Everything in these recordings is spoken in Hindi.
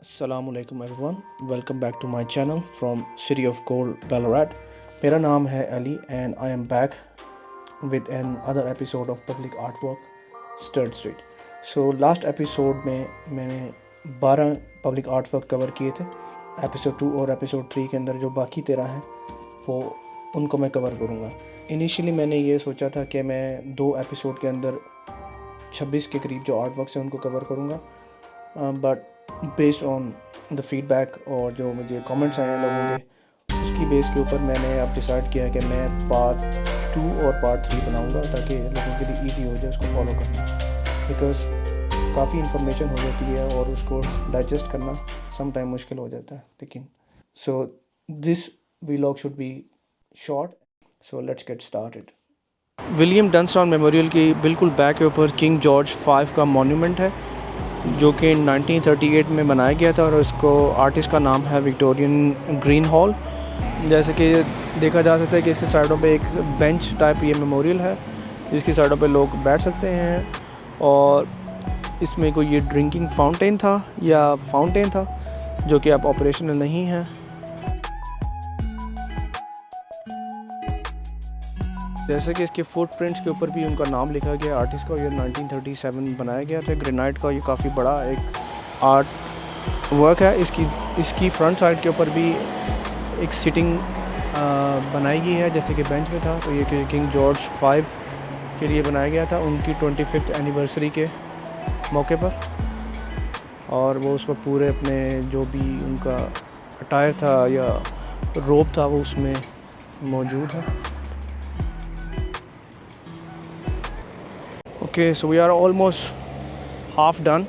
Assalamualaikum everyone, welcome back to my channel from City of Gold, Ballarat. मेरा नाम है Ali and I am back with another episode of Public Artwork Sturd Street. So last episode में मैंने 12 public artwork कवर किए थे. एपिसोड 2 और एपिसोड 3 के अंदर जो बाकी 13 हैं वो उनको मैं कवर करूँगा. इनिशियली मैंने ये सोचा था कि मैं 2 एपिसोड के अंदर 26 के करीब जो आर्ट वर्क्स हैं उनको कवर करूँगा, but based on the feedback और जो मुझे कमेंट्स आए हैं लोगों के, उसकी बेस के ऊपर मैंने अब डिसाइड किया है कि मैं पार्ट 2 और पार्ट 3 बनाऊँगा ताकि लोगों के लिए ईजी हो जाए उसको फॉलो करना, बिकॉज़ काफ़ी इन्फॉर्मेशन हो जाती है और उसको डाइजेस्ट करना सम टाइम मुश्किल हो जाता है. लेकिन so this vlog should be short, so let's get started. William Dunstan Memorial की बिल्कुल बैक के ऊपर किंग जॉर्ज 5 का मॉन्यूमेंट है जो कि 1938 में बनाया गया था और उसको आर्टिस्ट का नाम है विक्टोरियन ग्रीन हॉल. जैसे कि देखा जा सकता है कि इसके साइडों पे एक बेंच टाइप ये मेमोरियल है जिसकी साइडों पे लोग बैठ सकते हैं, और इसमें कोई ये ड्रिंकिंग फाउंटेन था या फाउंटेन था जो कि अब ऑपरेशनल नहीं है. जैसे कि इसके फुटप्रिंट्स के ऊपर भी उनका नाम लिखा गया आर्टिस्ट का. ये 1937 बनाया गया था. ग्रेनाइट का ये काफ़ी बड़ा एक आर्ट वर्क है. इसकी फ्रंट साइड के ऊपर भी एक सिटिंग बनाई गई है जैसे कि बेंच में था. तो ये किंग जॉर्ज 5 के लिए बनाया गया था उनकी 25th एनिवर्सरी के मौके पर, और वो उस वक्त पूरे अपने जो भी उनका अटायर था या रोब था वो उसमें मौजूद है. Okay, so we are almost half done.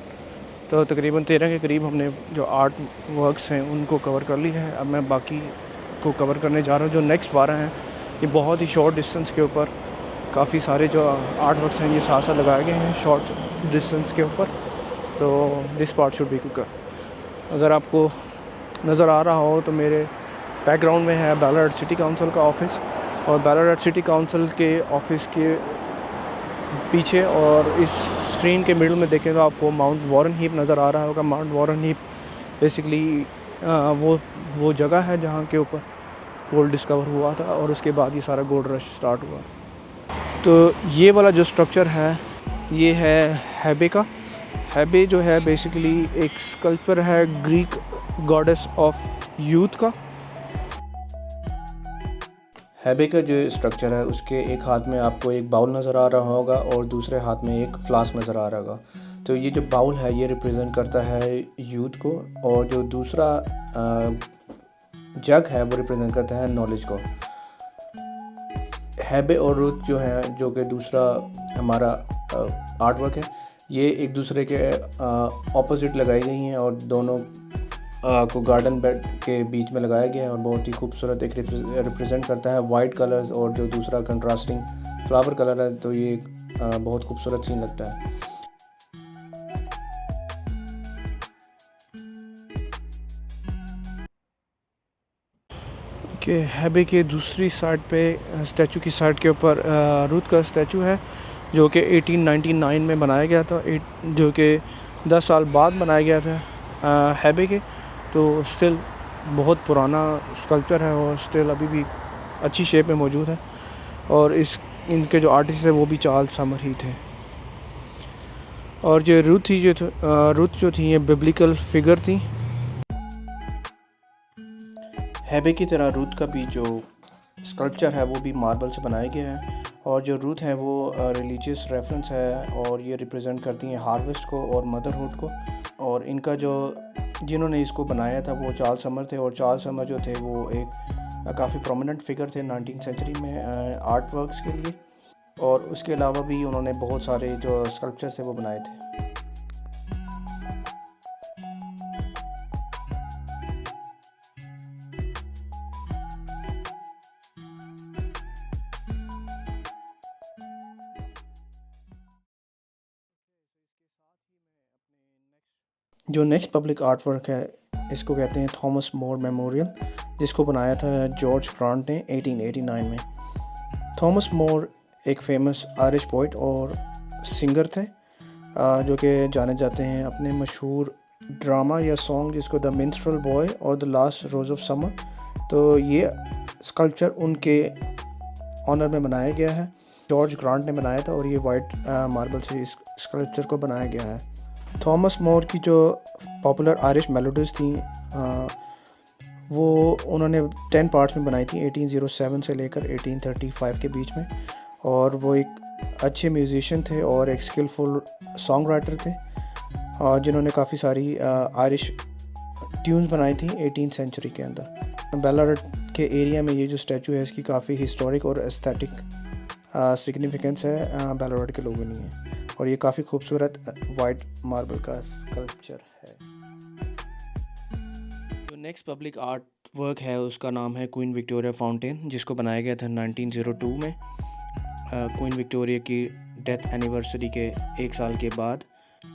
तो तकरीबन 13 के करीब हमने जो आर्ट वर्क्स हैं उनको कवर कर ली है. अब मैं बाकी को कवर करने जा रहा हूँ. जो नेक्स्ट 12 हैं ये बहुत ही शॉर्ट डिस्टेंस के ऊपर काफ़ी सारे जो आर्ट वर्क्स हैं ये साथ साथ लगाए गए हैं शॉर्ट डिस्टेंस के ऊपर. तो this part should be quicker. अगर आपको नज़र आ रहा हो तो मेरे बैकग्राउंड में है बैलराट सिटी काउंसिल का ऑफ़िस, और बैलराट सिटी काउंसिल के ऑफ़िस के पीछे और इस स्क्रीन के मिडल में देखें तो आपको माउंट वॉरेन हीप नज़र आ रहा होगा. माउंट वॉरेन हीप बेसिकली वो जगह है जहाँ के ऊपर गोल्ड डिस्कवर हुआ था और उसके बाद ये सारा गोल्ड रश स्टार्ट हुआ. तो ये वाला जो स्ट्रक्चर है ये है हेबे का. हेबे जो है बेसिकली एक स्कल्पचर है ग्रीक गॉडेस ऑफ यूथ का. हेबे का जो स्ट्रक्चर है उसके एक हाथ में आपको एक बाउल नज़र आ रहा होगा और दूसरे हाथ में एक फ्लास्क नज़र आ रहा होगा. तो ये जो बाउल है ये रिप्रेजेंट करता है यूथ को, और जो दूसरा जग है वो रिप्रेजेंट करता है नॉलेज को. हेबे और रुथ जो है, जो कि दूसरा हमारा आर्ट वर्क है, ये एक दूसरे के ऑपोजिट लगाई गई हैं और दोनों को गार्डन बेड के बीच में लगाया गया है और बहुत ही खूबसूरत एक रिप्रेजेंट करता है वाइट कलर्स और जो दूसरा कंट्रास्टिंग फ्लावर कलर है. तो ये बहुत खूबसूरत सीन लगता है. कि हेबे के दूसरी साइड पे स्टैचू की साइड के ऊपर रुथ का स्टैचू है जो कि 1899 में बनाया गया था, जो कि 10 साल बाद बनाया गया था हेबे के. तो स्टिल बहुत पुराना स्कल्पचर है और स्टिल अभी भी अच्छी शेप में मौजूद है, और इनके जो आर्टिस्ट है वो भी चार्ल्स समर ही थे. और जो रुथ जो थी ये बिब्लिकल फिगर थी. हेबे की तरह रुथ का भी जो स्कल्पचर है वो भी मार्बल से बनाया गया है, और जो रुथ है वो रिलीजियस रेफरेंस है और ये रिप्रेजेंट करती हैं हार्वेस्ट को और मदरहुड को. और इनका जो जिन्होंने इसको बनाया था वो चार्ल्स समर थे, और चार्ल्स समर जो थे वो एक काफ़ी प्रोमिनेंट फिगर थे 19th सेंचुरी में आर्ट वर्क्स के लिए, और उसके अलावा भी उन्होंने बहुत सारे जो स्कल्पचर थे वो बनाए थे. जो नेक्स्ट पब्लिक आर्ट वर्क है इसको कहते हैं थॉमस मोर मेमोरियल, जिसको बनाया था जॉर्ज ग्रांट ने 1889 में. थॉमस मोर एक फेमस आयरिश पोइट और सिंगर थे जो कि जाने जाते हैं अपने मशहूर ड्रामा या सॉन्ग जिसको द मिन्स्ट्रल बॉय और the last rose of summer, तो ये स्कल्पचर उनके ऑनर में बनाया गया है। जॉर्ज ग्रांट ने बनाया था और ये वाइट मार्बल से इस स्कल्पचर को बनाया गया है। थॉमस मोर की जो पॉपुलर आयरिश मेलोडीज़ थी वो उन्होंने 10 पार्ट्स में बनाई थी 1807 से लेकर 1835 के बीच में, और वो एक अच्छे म्यूजिशियन थे और एक स्किलफुल सॉन्ग राइटर थे, और जिन्होंने काफ़ी सारी आयरिश ट्यून्स बनाई थी 18th सेंचुरी के अंदर। बैलारुट के एरिया में ये जो स्टैचू है इसकी काफ़ी हिस्टोरिक और एस्थेटिक सिग्निफिकेंस है बैलारुट के लोगों लिए, और ये काफ़ी खूबसूरत वाइट मार्बल का स्कल्पचर है। जो नेक्स्ट पब्लिक आर्ट वर्क है उसका नाम है क्वीन विक्टोरिया फाउंटेन, जिसको बनाया गया था 1902 में क्वीन विक्टोरिया की डेथ एनिवर्सरी के 1 साल के बाद,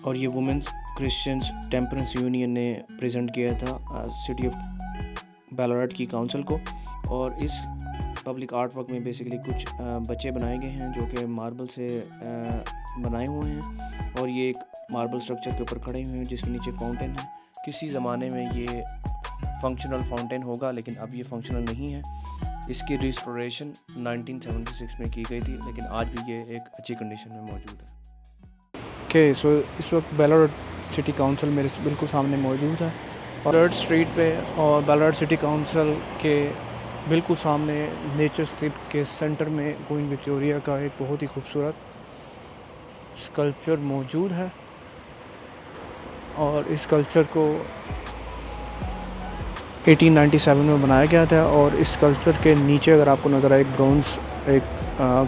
और ये वुमेंस क्रिश्चियंस टेम्परेंस यूनियन ने प्रेजेंट किया था सिटी ऑफ बैलारुट की काउंसिल को। और इस पब्लिक आर्ट वर्क में बेसिकली कुछ बच्चे बनाए गए हैं जो कि मार्बल से बनाए हुए हैं, और ये एक मार्बल स्ट्रक्चर के ऊपर खड़े हुए हैं जिसके नीचे फाउंटेन है। किसी ज़माने में ये फंक्शनल फाउंटेन होगा, लेकिन अब ये फंक्शनल नहीं है। इसकी रिस्टोरेशन 1976 में की गई थी, लेकिन आज भी ये एक अच्छी कंडीशन में मौजूद है। सो इस वक्त बैलारुट सिटी काउंसिल मेरे बिल्कुल सामने मौजूद है, बैलारुट स्ट्रीट पे, और बैलारुट सिटी काउंसिल के बिल्कुल सामने नेचर स्ट्रिप के सेंटर में क्वीन विक्टोरिया का एक बहुत ही खूबसूरत स्कल्पचर मौजूद है, और इस स्कल्पचर को 1897 में बनाया गया था। और इस स्कल्पचर के नीचे अगर आपको नज़र आए एक ब्रॉन्ज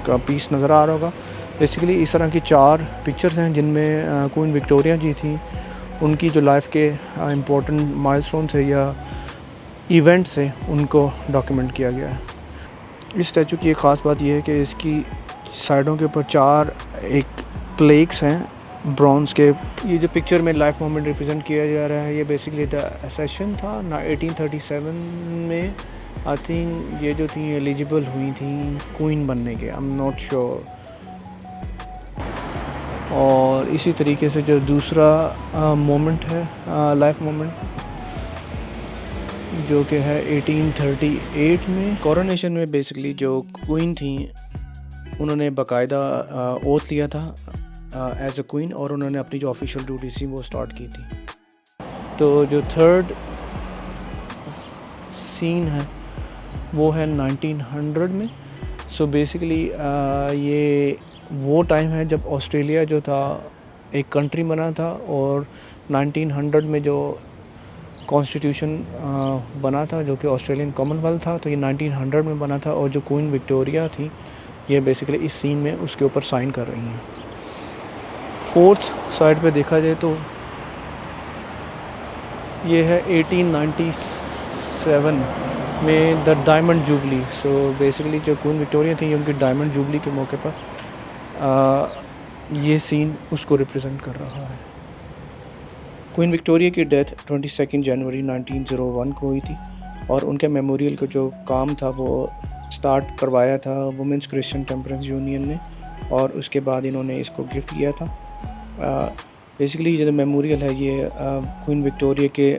का पीस नज़र आ रहा होगा। बेसिकली इस तरह की 4 पिक्चर्स हैं जिनमें क्वीन विक्टोरिया जी थी, उनकी जो लाइफ के इम्पोर्टेंट माइलस्टोन थे या इवेंट से उनको डॉक्यूमेंट किया गया है। इस स्टैचू की एक ख़ास बात यह है कि इसकी साइडों के ऊपर 4 एक प्लेक्स हैं ब्रॉन्ज के। ये जो पिक्चर में लाइफ मोमेंट रिप्रेजेंट किया जा रहा है ये बेसिकली द असेशन था ना 1837 में। आई थिंक ये जो थी एलिजिबल हुई थी क्वीन बनने के, आई एम नॉट श्योर। और इसी तरीके से जो दूसरा मोमेंट है लाइफ मोमेंट जो कि है 1838 में कोरोनेशन में, बेसिकली जो क्वीन थी उन्होंने बाकायदा ओथ लिया था एज अ क्वीन, और उन्होंने अपनी जो ऑफिशियल ड्यूटी थी वो स्टार्ट की थी। तो जो थर्ड सीन है वो है 1900 में। सो बेसिकली ये वो टाइम है जब ऑस्ट्रेलिया जो था एक कंट्री बना था, और 1900 में जो कॉन्स्टिट्यूशन बना था जो कि ऑस्ट्रेलियन कॉमनवेल्थ था, तो ये 1900 में बना था। और जो क्वीन विक्टोरिया थी ये बेसिकली इस सीन में उसके ऊपर साइन कर रही हैं। फोर्थ साइड पे देखा जाए तो ये है 1897 में the diamond jubilee. So basically जो क्वीन विक्टोरिया थी उनकी डायमंड जुबली के मौके पर ये सीन उसको रिप्रेजेंट कर रहा है। क्वीन विक्टोरिया की डेथ 22 जनवरी 1901 को हुई थी, और उनके मेमोरियल का जो काम था वो स्टार्ट करवाया था वुमेंस क्रिश्चियन टेम्परेंस यूनियन ने, और उसके बाद इन्होंने इसको गिफ्ट किया था। बेसिकली जो मेमोरियल है ये क्वीन विक्टोरिया के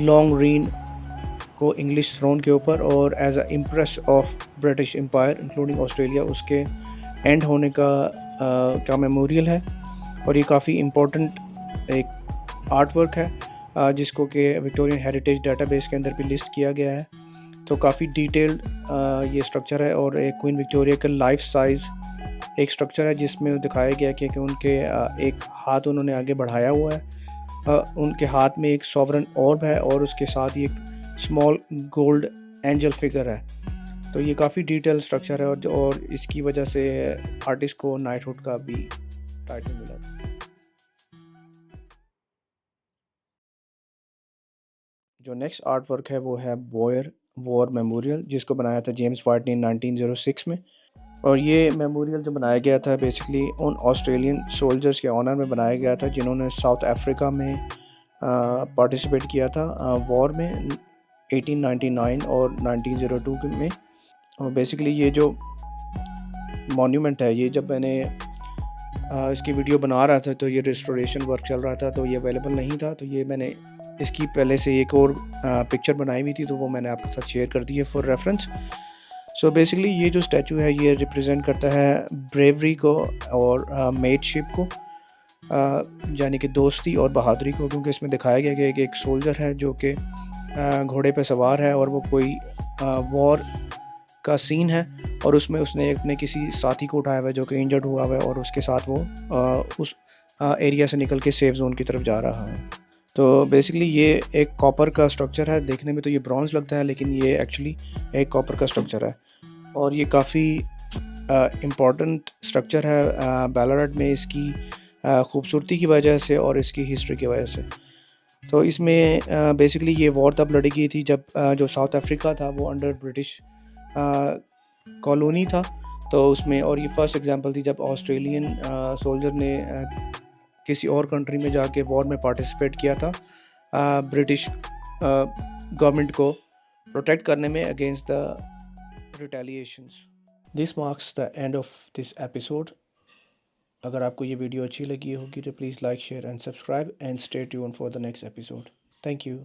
लॉन्ग रीन को इंग्लिश थ्रोन के ऊपर, और as a empress of British empire including Australia उसके एंड होने का मेमोरियल है। और ये काफ़ी इम्पोर्टेंट एक आर्ट वर्क है जिसको कि विक्टोरियन हेरिटेज डाटाबेस के अंदर भी लिस्ट किया गया है। तो काफ़ी डिटेल्ड ये स्ट्रक्चर है, और एक क्वीन विक्टोरिया का लाइफ साइज़ एक स्ट्रक्चर है जिसमें दिखाया गया कि उनके एक हाथ उन्होंने आगे बढ़ाया हुआ है, उनके हाथ में एक सॉवरन ऑर्ब है, और उसके साथ ही एक स्मॉल गोल्ड एंजल फिगर है। तो ये काफ़ी डिटेल स्ट्रक्चर है, और इसकी वजह से आर्टिस्ट को नाइटहुड का भी टाइटल मिला था। जो नेक्स्ट आर्ट वर्क है वो है बॉयर वॉर मेमोरियल, जिसको बनाया था जेम्स वाइट ने 1906 में। और ये मेमोरियल जो बनाया गया था बेसिकली उन ऑस्ट्रेलियन सोल्जर्स के ऑनर में बनाया गया था जिन्होंने साउथ अफ्रीका में पार्टिसिपेट किया था वॉर में 1899 और 1902 में। और बेसिकली ये जो मॉन्यूमेंट है ये जब मैंने इसकी वीडियो बना रहा था तो ये रिस्टोरेशन वर्क चल रहा था तो ये अवेलेबल नहीं था, तो ये मैंने इसकी पहले से एक और पिक्चर बनाई हुई थी तो वो मैंने आपके साथ शेयर कर दी है फॉर रेफरेंस। सो बेसिकली ये जो स्टैचू है ये रिप्रेजेंट करता है ब्रेवरी को और मेटशिप को, यानी कि दोस्ती और बहादुरी को, क्योंकि इसमें दिखाया गया है कि एक सोल्जर है जो कि घोड़े पे सवार है और वो कोई वॉर का सीन है और उसमें उसने अपने किसी साथी को उठाया हुआ है जो कि इंजर्ड हुआ हुआ है और उसके साथ वो उस एरिया से निकल के सेफ जोन की तरफ जा रहा है। तो बेसिकली ये एक कॉपर का स्ट्रक्चर है, देखने में तो ये ब्रॉन्ज लगता है लेकिन ये एक्चुअली एक कॉपर का स्ट्रक्चर है और ये काफ़ी इम्पॉर्टेंट स्ट्रक्चर है बैलराट में इसकी खूबसूरती की वजह से और इसकी हिस्ट्री की वजह से। तो इसमें बेसिकली ये वॉर तब लड़ी गई थी जब जो साउथ अफ्रीका था वो अंडर ब्रिटिश कॉलोनी था, तो उसमें, और ये फर्स्ट एग्जांपल थी जब ऑस्ट्रेलियन सोल्जर ने किसी और कंट्री में जाके वॉर में पार्टिसिपेट किया था ब्रिटिश गवर्नमेंट को प्रोटेक्ट करने में against the रिटेलिएशंस। This marks the end of this episode. अगर आपको ये वीडियो अच्छी लगी होगी तो please like share and subscribe and stay tune for the next episode. Thank you.